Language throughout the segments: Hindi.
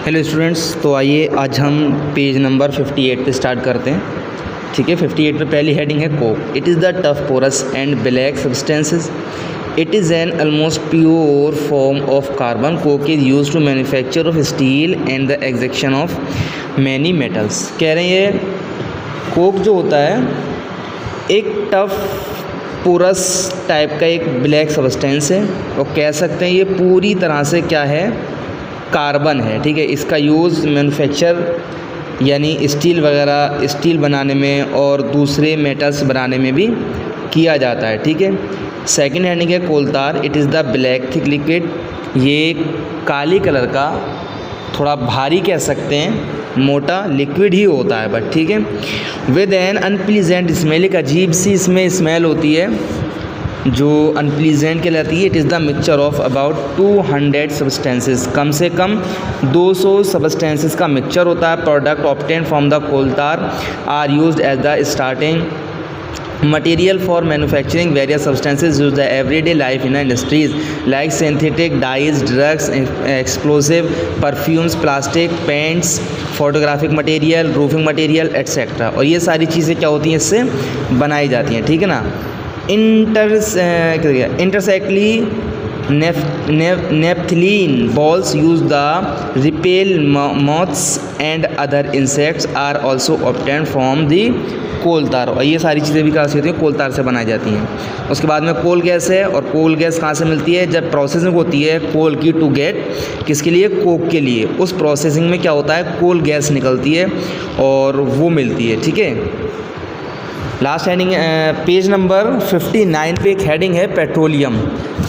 हेलो स्टूडेंट्स, तो आइए आज हम पेज नंबर 58 पे स्टार्ट करते हैं। ठीक है, 58 पे पहली हेडिंग है coke. It is the tough porous and black substances. It is an almost pure form of carbon. Coke is use to manufacture of steel and the extraction of many metals. कह रहे हैं ये कोक जो होता है एक टफ पोरस टाइप का एक ब्लैक सब्सटेंस है, और कह सकते हैं ये पूरी तरह से क्या है, कार्बन है। ठीक है, इसका यूज़ मैन्युफैक्चर यानी स्टील वगैरह, स्टील बनाने में और दूसरे मेटल्स बनाने में भी किया जाता है। ठीक है, सेकंड हेडिंग है कोलतार। It is the black thick liquid. ये काली कलर का थोड़ा भारी कह सकते हैं, मोटा लिक्विड ही होता है बट। ठीक है, विद एन अनप्लीजेंट स्मेल। एक अजीब सी इसमें स्मेल होती है जो अनप्लीजेंट कहलाती है। It is the mixture of about 200 substances. कम से कम 200 सब्सटेंसेस का मिक्सचर होता है। प्रोडक्ट ऑब्टेन फ्रॉम द कोलतार are used as the starting material for manufacturing various substances used in everyday life in industries like synthetic dyes, drugs, explosive, perfumes, plastic, paints, photographic material, roofing material, etc. और ये सारी चीज़ें क्या होती हैं, इससे बनाई जाती हैं। ठीक है ना। इंटरसेक्टली naphthalene balls use the repel moths and other insects are also obtained from the कोलतार। और ये सारी चीज़ें भी कहाँ से होती हैं, कोलतार से बनाई जाती हैं। उसके बाद में कोल गैस है, और कोल गैस कहाँ से मिलती है, जब प्रोसेसिंग होती है कोल की टू गेट किसके लिए, कोक के लिए। उस प्रोसेसिंग में क्या होता है, कोल गैस निकलती है और वो मिलती है। ठीक है, लास्ट हेडिंग पेज नंबर 59 पे एक हेडिंग है पेट्रोलियम।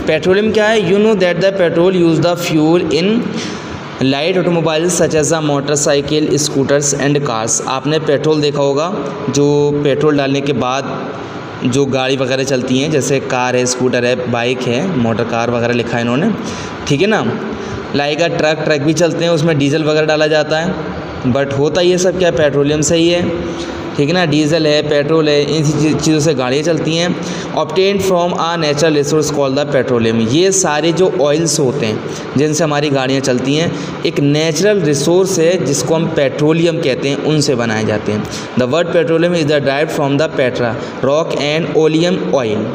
पेट्रोलियम क्या है, you know that the petrol use the fuel in light automobiles such as a motorcycle, scooters and cars. आपने पेट्रोल देखा होगा, जो पेट्रोल डालने के बाद जो गाड़ी वगैरह चलती हैं, जैसे कार है, स्कूटर है, बाइक है, मोटर कार वगैरह लिखा है इन्होंने। ठीक है ना। लाइक ट्रक भी चलते हैं, उसमें डीजल वगैरह डाला जाता है, बट होता ये सब क्या है, पेट्रोलियम से ही है। ठीक है ना, डीजल है, पेट्रोल है, इन चीज़ों से गाड़ियाँ चलती हैं। Obtained from a natural resource called the petroleum. ये सारे जो ऑयल्स होते हैं जिनसे हमारी गाड़ियाँ चलती हैं, एक नेचुरल रिसोर्स है जिसको हम पेट्रोलियम कहते हैं, उनसे बनाए जाते हैं। The word petroleum is the derived from the Petra rock and oleum oil.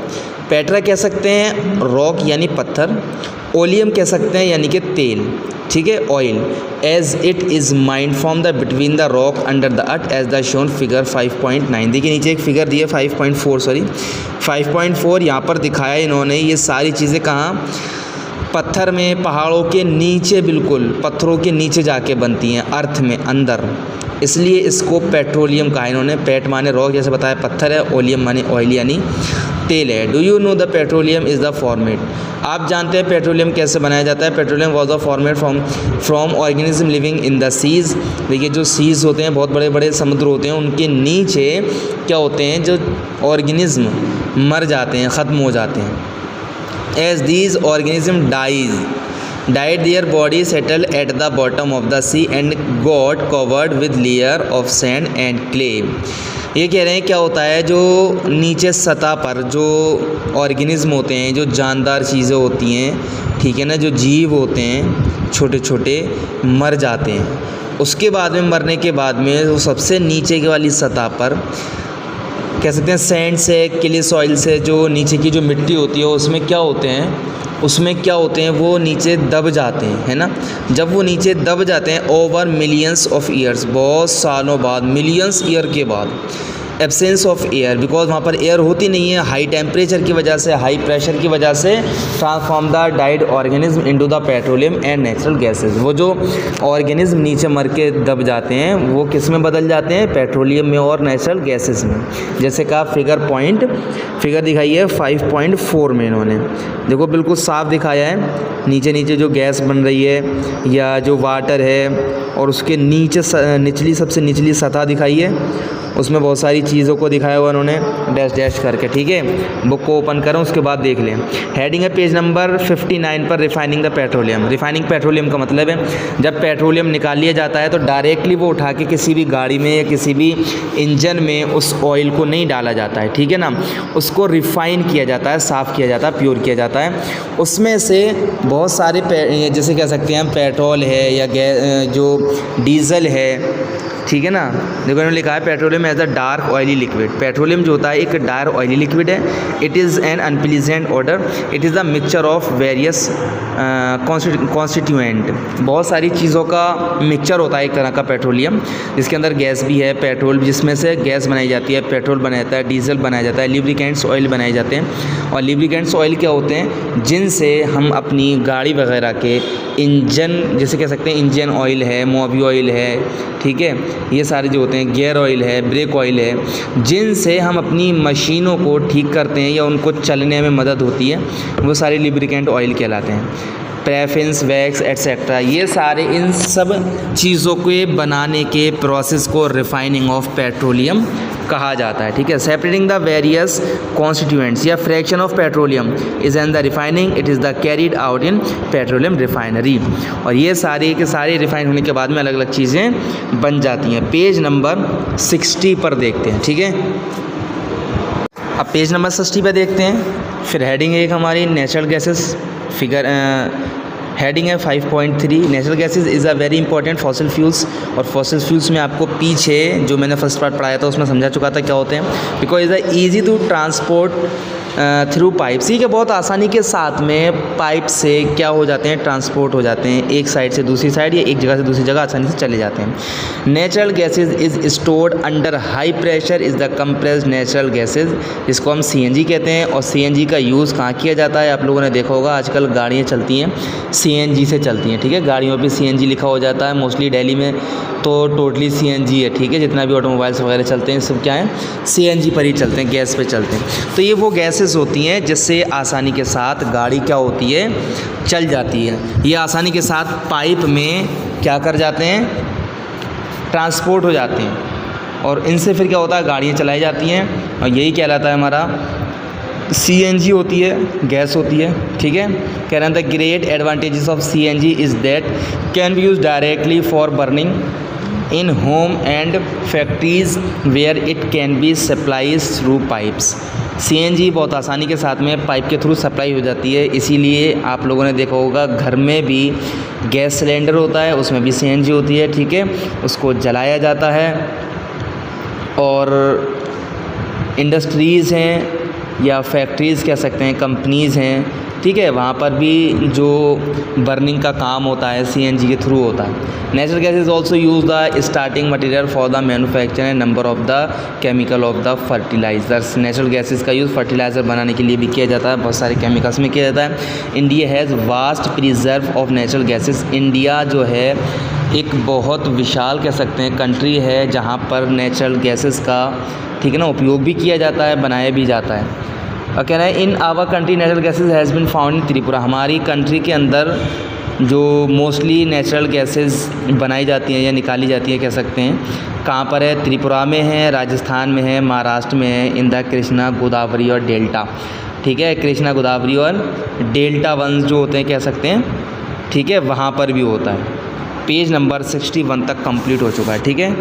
Petra कह सकते हैं रॉक यानी पत्थर, ओलियम कह सकते हैं यानी कि तेल। ठीक है, oil. As it is mined from the between the rock under the earth as the shown figure 5.9। देखिए नीचे एक फिगर दी है 5.4 यहाँ पर दिखाया है इन्होंने। ये सारी चीज़ें कहाँ, पत्थर में, पहाड़ों के नीचे, बिल्कुल पत्थरों के नीचे जाके बनती हैं, अर्थ में अंदर, इसलिए इसको पेट्रोलियम कहा इन्होंने। पेट माने रॉक जैसे बताया पत्थर है, ओलियम माने ऑयल यानी तेल है। Do you know the petroleum is the formed. आप जानते हैं पेट्रोलियम कैसे बनाया जाता है। Petroleum was the formed from organism living in the seas. देखिए जो सीज़ होते हैं, बहुत बड़े बड़े समुद्र होते हैं, उनके नीचे क्या होते हैं, जो ऑर्गेनिज्म मर जाते हैं, ख़त्म हो जाते हैं। As these organism died their body settled at the bottom of the sea and got covered with layer of sand and clay। ये कह रहे हैं क्या होता है, जो नीचे सतह पर जो ऑर्गेनिज्म होते हैं, जो जानदार चीज़ें होती हैं, ठीक है ना, जो जीव होते हैं छोटे छोटे, मर जाते हैं। उसके बाद में, मरने के बाद में वो सबसे नीचे की वाली सतह पर कह सकते हैं सैंड से, क्ले सॉइल से, जो नीचे की जो मिट्टी होती है उसमें क्या होते हैं, वो नीचे दब जाते हैं, है ना। जब वो नीचे दब जाते हैं ओवर मिलियंस ऑफ ईयर्स, बहुत सालों बाद, मिलियंस ईयर के बाद, एब्सेंस ऑफ एयर, बिकॉज वहाँ पर एयर होती नहीं है, हाई टेम्परेचर की वजह से, हाई प्रेशर की वजह से, transform the died organism into the petroleum and natural gases. वो जो ऑर्गेनिज्म नीचे मर के दब जाते हैं, वो किस में बदल जाते हैं, पेट्रोलियम में और नेचुरल गैसेस में। जैसे कहा फिगर दिखाई है 5.4 में इन्होंने। देखो बिल्कुल साफ दिखाया है, नीचे नीचे जो गैस बन रही है या जो वाटर है, और उसके नीचे सबसे निचली सतह दिखाई है, उसमें बहुत सारी चीज़ों को दिखाया हुआ उन्होंने डैश डैश करके, ठीक है। बुक को ओपन करें, उसके बाद देख लें। हेडिंग है पेज नंबर 59 पर, refining the petroleum. Refining petroleum का मतलब है जब पेट्रोलियम निकाल लिया जाता है तो डायरेक्टली वो उठा के किसी भी गाड़ी में या किसी भी इंजन में उस ऑयल को नहीं डाला जाता है, ठीक है ना। उसको रिफ़ाइन किया जाता है, साफ़ किया जाता है, प्योर किया जाता है। उसमें से बहुत सारे जैसे कह सकते हैं पेट्रोल है या जो डीजल है, ठीक है ना। देखो इन्होंने लिखा है petroleum as a dark oily liquid. Petroleum जो होता है एक डार्क ऑयली लिक्विड है। It is an unpleasant odour. It is the mixture of various constituent. बहुत सारी चीज़ों का मिक्सचर होता है एक तरह का पेट्रोलियम, जिसके अंदर गैस भी है, पेट्रोल जिसमें से गैस बनाई जाती है, पेट्रोल बनाया जाता है, डीजल बनाया जाता है, लिब्रिकेंट्स ऑयल बनाए जाते हैं। और लिब्रिकेंट्स ऑयल क्या होते हैं, जिनसे हम अपनी गाड़ी वगैरह के इंजन, जैसे कह सकते हैं इंजन ऑयल है, मोबिल ऑयल है, ठीक है, ये सारे जो होते हैं, गियर ऑयल है, ब्रेक ऑयल है, जिनसे हम अपनी मशीनों को ठीक करते हैं या उनको चलने में मदद होती है, वो सारे लिब्रिकेंट ऑयल कहलाते हैं। पैराफिन्स, वैक्स एट्सेट्रा, ये सारे इन सब चीज़ों के बनाने के प्रोसेस को रिफाइनिंग ऑफ पेट्रोलियम कहा जाता है, ठीक है। सेपरेटिंग द वेरियस कॉन्स्टिट्यूएंट्स या fraction of petroleum is an the refining, it is the carried out in petroleum refinery. और ये सारे के सारे रिफाइन होने के बाद में अलग अलग चीज़ें बन जाती हैं। पेज नंबर 60 पर देखते हैं, ठीक है। अब पेज नंबर 60 पर देखते हैं। फिर हेडिंग एक हमारी नेचुरल गैसेस, फिगर हेडिंग है 5.3 natural gases is a very important fossil fuels. और फॉसिल फ्यूल्स में आपको पीछे जो मैंने फर्स्ट पार्ट पढ़ाया था उसमें समझा चुका था क्या होते हैं। Because is a easy to transport through pipes, ठीक है, बहुत आसानी के साथ में पाइप से क्या हो जाते हैं, ट्रांसपोर्ट हो जाते हैं एक साइड से दूसरी साइड या एक जगह से दूसरी जगह आसानी से चले जाते हैं। Natural gases is stored under high pressure is the compressed natural gases, जिसको हम CNG कहते हैं। और CNG का यूज़ कहाँ किया जाता है, आप लोगों ने देखा होगा आजकल गाड़ियाँ चलती हैं CNG से चलती हैं, ठीक है। गाड़ियों पर CNG लिखा हो जाता है, मोस्टली दिल्ली में तो टोटली CNG है, ठीक है। जितना भी ऑटोमोबाइल्स वगैरह चलते हैं सब क्या है, CNG पर ही चलते हैं, गैस पे चलते हैं। तो ये वो गैसेस होती हैं जिससे आसानी के साथ गाड़ी क्या होती है, चल जाती है। ये आसानी के साथ पाइप में क्या कर जाते हैं, ट्रांसपोर्ट हो जाते हैं। और इनसे फिर क्या होता है, गाड़ियाँ चलाई जाती हैं। और यही कहलाता है हमारा CNG होती है, गैस होती है, ठीक है। कह रहे हैं the great advantages of CNG is that can be use directly for burning in home and factories where it can be supplies through pipes. CNG बहुत आसानी के साथ में पाइप के थ्रू सप्लाई हो जाती है, इसीलिए आप लोगों ने देखा होगा घर में भी गैस सिलेंडर होता है, उसमें भी CNG होती है, ठीक है। उसको जलाया जाता है। और इंडस्ट्रीज़ हैं या फैक्ट्रीज़ कह सकते हैं, कंपनीज़ हैं, ठीक है, वहाँ पर भी जो बर्निंग का काम होता है CNG के थ्रू होता है। Natural gas is also use the starting material for the manufacture and number of the chemical of the fertilisers. Natural gases का यूज़ फर्टिलाइज़र बनाने के लिए भी किया जाता है, बहुत सारे केमिकल्स में किया जाता है। India has vast preserve of natural gases. India जो है एक बहुत विशाल कह सकते हैं कंट्री है जहाँ पर नेचुरल गैसेस का, ठीक है ना, उपयोग भी किया जाता है, बनाया भी जाता है। और कह रहे हैं in our country natural gases has been found in Tripura. हमारी कंट्री के अंदर जो मोस्टली नेचुरल गैसेस बनाई जाती हैं या निकाली जाती है कह सकते हैं, कहाँ पर है, त्रिपुरा में है, राजस्थान में है, महाराष्ट्र में है, इन द कृष्णा गोदावरी और डेल्टा, ठीक है। कृष्णा गोदावरी और डेल्टा वंश जो होते हैं कह सकते हैं, ठीक है, वहाँ पर भी होता है। पेज नंबर 61 तक कंप्लीट हो चुका है, ठीक है।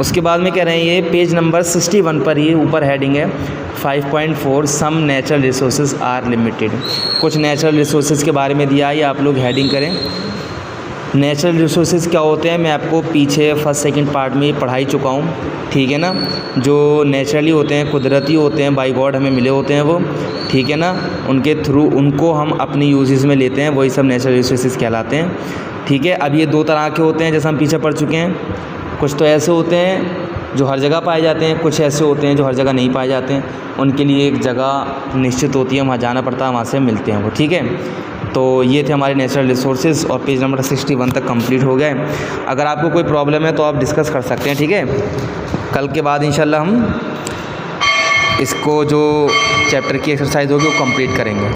उसके बाद में कह रहे हैं ये पेज नंबर 61 पर ही ऊपर हेडिंग है 5.4 some natural resources are limited. कुछ नेचुरल रिसोर्सेज के बारे में दिया है, आप लोग हेडिंग करें। नेचुरल रिसोर्सेज क्या होते हैं मैं आपको पीछे फर्स्ट सेकंड पार्ट में पढ़ा ही चुका हूँ, ठीक है ना। जो नेचुरली होते हैं, कुदरती होते हैं, बाय गॉड हमें मिले होते हैं वो, ठीक है ना, उनके थ्रू उनको हम अपने यूजेस में लेते हैं, वही सब नेचुरल रिसोर्सेज कहलाते हैं, ठीक है। अब ये दो तरह के होते हैं जैसे हम पीछे पढ़ चुके हैं। कुछ तो ऐसे होते हैं जो हर जगह पाए जाते हैं, कुछ ऐसे होते हैं जो हर जगह नहीं पाए जाते हैं, उनके लिए एक जगह निश्चित होती है, वहाँ जाना पड़ता है, वहाँ से मिलते हैं वो, ठीक है। तो ये थे हमारे नेचुरल रिसोर्सेज और पेज नंबर 61 तक कंप्लीट हो गए। अगर आपको कोई प्रॉब्लम है तो आप डिस्कस कर सकते हैं, ठीक है। कल के बाद इंशाल्लाह हम इसको जो चैप्टर की एक्सरसाइज होगी वो कंप्लीट करेंगे।